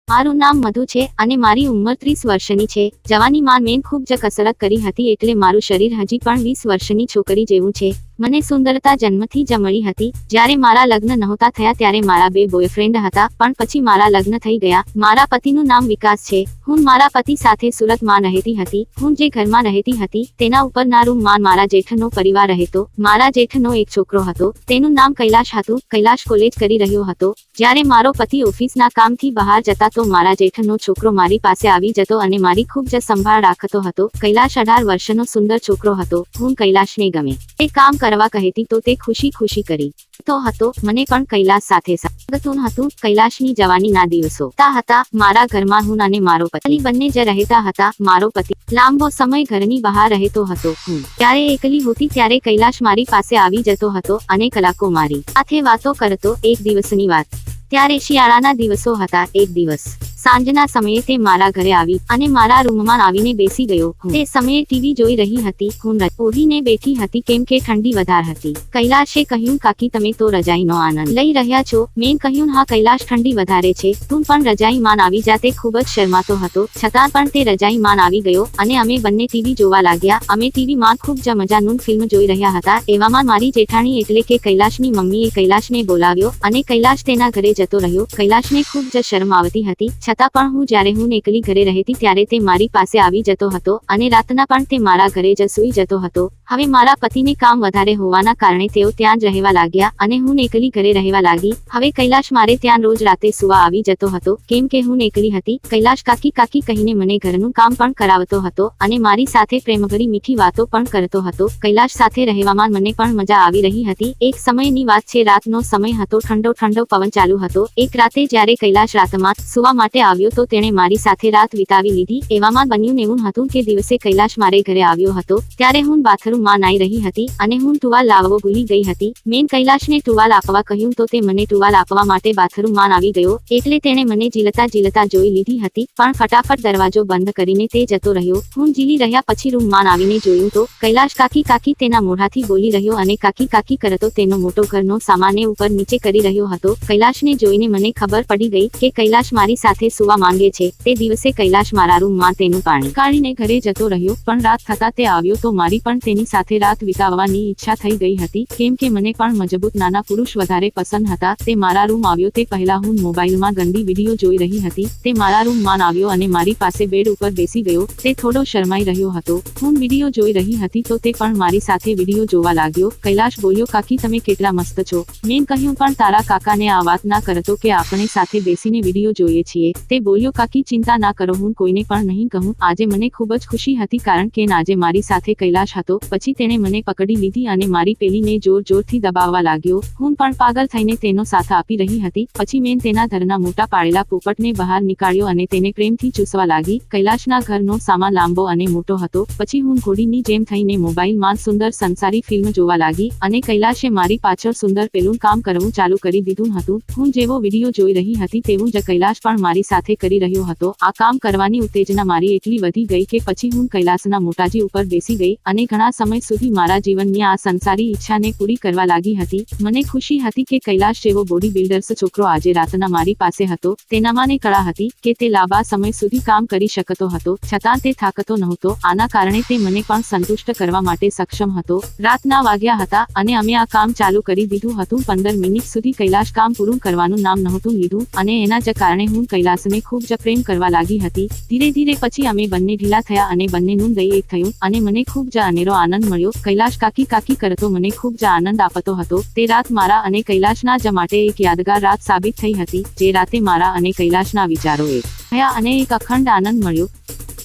મારું નામ મધુ છે અને મારી ઉંમર 30 વર્ષની છે। જવાનીમાં મેં ખૂબ જ કસરત કરી હતી એટલે મારું શરીર હજી પણ 20 વર્ષની છોકરી જેવું છે। મને સુંદરતા જન્મથી જ મળી હતી। જ્યારે મારા લગ્ન નહોતા થયા ત્યારે મારા 2 બોયફ્રેન્ડ હતા, પણ પછી મારા લગ્ન થઈ ગયા। મારા પતિનું નામ વિકાસ છે। હું મારા પતિ સાથે સુરતમાં રહેતી હતી। હું જે ઘરમાં રહેતી હતી તેના ઉપરના રૂમમાં મારા જેઠનો પરિવાર રહેતો। મારા જેઠનો એક છોકરો હતો, તેનું નામ કૈલાશ હતું। કૈલાશ કોલેજ કરી રહ્યો હતો। જ્યારે મારો પતિ ઓફિસના કામથી બહાર જતા તો મારા જેઠનો છોકરો મારી પાસે આવી જતો અને મારી ખૂબ જ સંભાળ રાખતો હતો। કૈલાશ 18 વર્ષનો સુંદર છોકરો હતો। હું કૈલાશને ગમે તે કામ કરવા કહેતી તો તે ખુશી ખુશી કરી તો હતો। મને પણ કૈલાશ સાથે સાગતું હતું। કૈલાશની જવાનીના દિવસો હતા। મારા ઘરમાં હું અને મારો પતિ બંને જ રહેતા હતા। મારો પતિ લાંબો સમય ઘરની બહાર રહેતો હતો। હું જ્યારે એકલી હોતી ત્યારે કૈલાશ મારી પાસે આવી જતો હતો અને કલાકો મારી સાથે વાતો કરતો। એક દિવસની વાત, ત્યારે શિયાળાના દિવસો હતા। એક દિવસ સાંજના સમયે તે મારા ઘરે આવી અને મારા રૂમમાં આવીને બેસી ગયો। તે સમયે ટીવી જોઈ રહી હતી। હું ઓઢીને બેઠી હતી કેમ કે ઠંડી વધારે હતી। કૈલાશે કહ્યું, કાકી તમે તો રજાઈનો આનંદ લઈ રહ્યા છો? મેં કહ્યું, હા કૈલાશ, ઠંડી વધારે છે, તું પણ રજાઈમાં આવી જા। તે ખૂબ જ શરમાતો હતો, છતાં પણ તે રજાઈમાં આવી ગયો અને અમે બંને ટીવી જોવા લાગ્યા। અમે ટીવીમાં ખૂબ જ મજાનું ફિલ્મ જોઈ રહ્યા હતા। એવામાં મારી જેઠાણી એટલે કે કૈલાશની મમ્મીએ કૈલાશને બોલાવ્યો અને કૈલાશ તેના ઘરે જતો રહ્યો। કૈલાશને ખૂબ જ શરમ આવતી હતી, છતાં પણ જ્યારે હું એકલી ઘરે રહેતી ત્યારે તે મારી પાસે આવી જતો હતો અને રાતના પણ તે મારા ઘરે જ સૂઈ જતો હતો। હવે મારા પતિને કામ વધારે હોવાના કારણે તેઓ ત્યાં જ રહેવા લાગ્યા અને હું એકલી ઘરે રહેવા લાગી। હવે કૈલાશ મારે ત્યાં રોજ રાતે સુવા આવી જતો હતો કેમ કે હું એકલી હતી। કૈલાશ કાકી કાકી કહીને મને ઘરનું કામ પણ કરાવતો હતો અને મારી સાથે પ્રેમભરી મીઠી વાતો પણ કરતો હતો। કૈલાશ સાથે રહેવામાં મને પણ મજા આવી રહી હતી। એક સમયની વાત છે, રાતનો સમય હતો, ઠંડો ઠંડો પવન ચાલુ હતો। એક રાતે જ્યારે કૈલાશ રાતમાં સુવા માટે આવ્યો તો તેણે મારી સાથે રાત વિતાવી લીધી। એવામાં બન્યું એવું હતું કે દિવસે કૈલાશ મારે ઘરે આવ્યો હતો ત્યારે હું બાથરૂમમાં નાઈ રહી હતી અને હું ટુવાલ લાવવો ભૂલી ગઈ હતી। મેં કૈલાશને ટુવાલ આપવા કહ્યું તો તે મને ટુવાલ આપવા માટે બાથરૂમમાં આવી ગયો એટલે તેણે મને જીલતા જોઈ લીધી હતી, પણ ફટાફટ દરવાજો બંધ કરીને તે જતો રહ્યો। હું જીલી રહ્યા પછી રૂમમાં આવીને જોયું તો કૈલાશ કાકી કાકી તેના મોઢાથી બોલી રહ્યો અને કાકી કાકી કરતો તેનો મોટો ઘરનો સામાન ઉપર નીચે કરી રહ્યો હતો। કૈલાશને જોઈને મને ખબર પડી ગઈ કે કૈલાશ મારી સાથે સુવા માંગે છે। તે દિવસે કૈલાશ મારા રૂમમાં તેનું પાણી કાઢીને ઘરે જતો રહ્યો, પણ રાત થતા તે આવ્યો તો મારી પણ તેની સાથે રાત વિતાવવાની ઈચ્છા થઈ ગઈ હતી કેમ કે મને પણ મજબૂત નાના પુરુષ વધારે પસંદ હતા। તે મારા રૂમ આવ્યો તે પહેલા હું મોબાઈલમાં ગંદી વિડીયો જોઈ રહી હતી। તે મારા રૂમમાં આવ્યો અને મારી પાસે બેડ ઉપર બેસી ગયો। તે થોડો શરમાઈ રહ્યો હતો। હું વિડીયો જોઈ રહી હતી તો તે પણ મારી સાથે વિડીયો જોવા લાગ્યો। કૈલાશ બોલ્યો, કાકી તમે કેટલા મસ્ત છો। મેં કહ્યું, પણ તારા કાકાને આ વાત ના કરતો કે આપણે સાથે બેસીને વિડીયો જોઈએ છીએ। તે બોલ્યો, કાકી ચિંતા ના કરો, હું કોઈને પણ નહીં કહું। આજે મને ખૂબ જ ખુશી હતી કારણ કે આજે મારી સાથે કૈલાશ હતો। પછી તેણે મને પકડી લીધી અને મારી પેલીને જોર જોરથી દબાવવા લાગ્યો। હું પણ પાગલ થઈને તેનો સાથ આપી રહી હતી। પછી મેં તેના ઘરના મોટા પાળેલા પોપટને બહાર નીકાળ્યો અને તેને પ્રેમથી ચૂસવા લાગી। કૈલાશના ઘરનો સામાન લાંબો અને મોટો હતો। પછી હું ઘોડીની જેમ થઈને મોબાઈલમાં સુંદર સંસારી ફિલ્મ જોવા લાગી અને કૈલાશે મારી પાછળ સુંદર પેલું કામ કરવું ચાલુ કરી દીધું હતું। હું જેવો વિડીયો જોઈ રહી હતી તેવું જ કૈલાશ પણ મારી સાથે કરી રહ્યો હતો। આ કામ કરવાની ઉત્તેજના મારી એટલી વધી ગઈ કે પછી હું કૈલાશના મોટાજી ઉપર બેસી ગઈ અને ઘણા સમય સુધી મારા જીવનની આ સંસારી ઈચ્છાને પૂરી કરવા લાગી હતી। મને ખુશી હતી કે કૈલાશ જેવો બોડી બિલ્ડર્સ છોકરો આજે રાતના મારી પાસે હતો। તેનામાં કળા હતી કે તે લાંબા સમય સુધી કામ કરી શકતો હતો, છતાં તે થાકતો નહોતો। આના કારણે તે મને પણ સંતુષ્ટ કરવા માટે સક્ષમ હતો। રાતના વાગ્યા હતા અને અમે આ કામ ચાલુ કરી દીધું હતું। 15 મિનિટ સુધી કૈલાશ કામ પૂરું કરવાનું નામ નહોતું લીધું અને એના જ કારણે હું કૈલાશને ખૂબ જ પ્રેમ કરવા લાગી હતી। ધીરે ધીરે પછી અમે બંને ઢીલા થયા અને બંનેનું દઈ એક થયું અને મને ખૂબ જ અનેરો આનંદ મળ્યો। કૈલાશ કાકી કાકી કરતો મને ખૂબ જ આનંદ આપતો હતો। તે રાત મારા અને કૈલાશના જ માટે એક યાદગાર રાત સાબિત થઈ હતી। જે રાતે મારા અને કૈલાશના વિચારો એક થયા અને એક અખંડ આનંદ મળ્યો।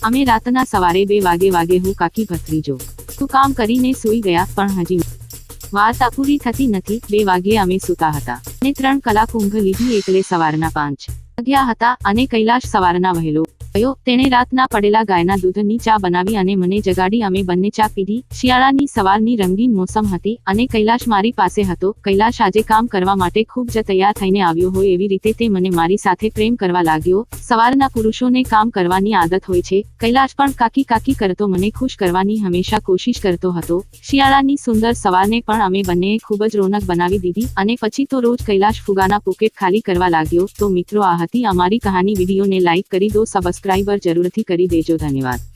અમે રાતના સવારે 2 વાગે હું કાકી ભત્રીજો તું કામ કરીને સૂઈ ગયા, પણ હજી વાર્તા પૂરી થતી નથી। 2 વાગ્યે અમે સૂતા હતા અને 3 કલાક ઊંઘ લીધી એટલે સવારના 5 વાગ્યા હતા અને કૈલાશ સવારના વહેલો તેણે રાતના પડેલા ગાયના દૂધની ચા બનાવી અને મને જગાડી અમે બંને ચા પીધી। શિયાળાની સવારની રંગીન મોસમ હતી અને કૈલાશ મારી પાસે હતો। કૈલાશ આજે કામ કરવા માટે ખૂબ જ તૈયાર થઈને આવ્યો હોય એવી રીતે તે મને મારી સાથે પ્રેમ કરવા લાગ્યો। સવારના પુરુષોને કામ કરવાની આદત હોય છે। કૈલાશ પણ કાકી કાકી કરતો મને ખુશ કરવાની હંમેશા કોશિશ કરતો હતો। શિયાળાની સુંદર સવારને પણ અમે બંનેએ ખૂબ જ રોનક બનાવી દીધી અને પછી તો રોજ કૈલાશ ફુગાના પોકેટ ખાલી કરવા લાગ્યો। તો મિત્રો, આ હતી અમારી કહાની। વિડીયોને લાઈક કરી દો, સબસ્ક્રાઇબર જરૂરથી કરી દેજો। ધન્યવાદ।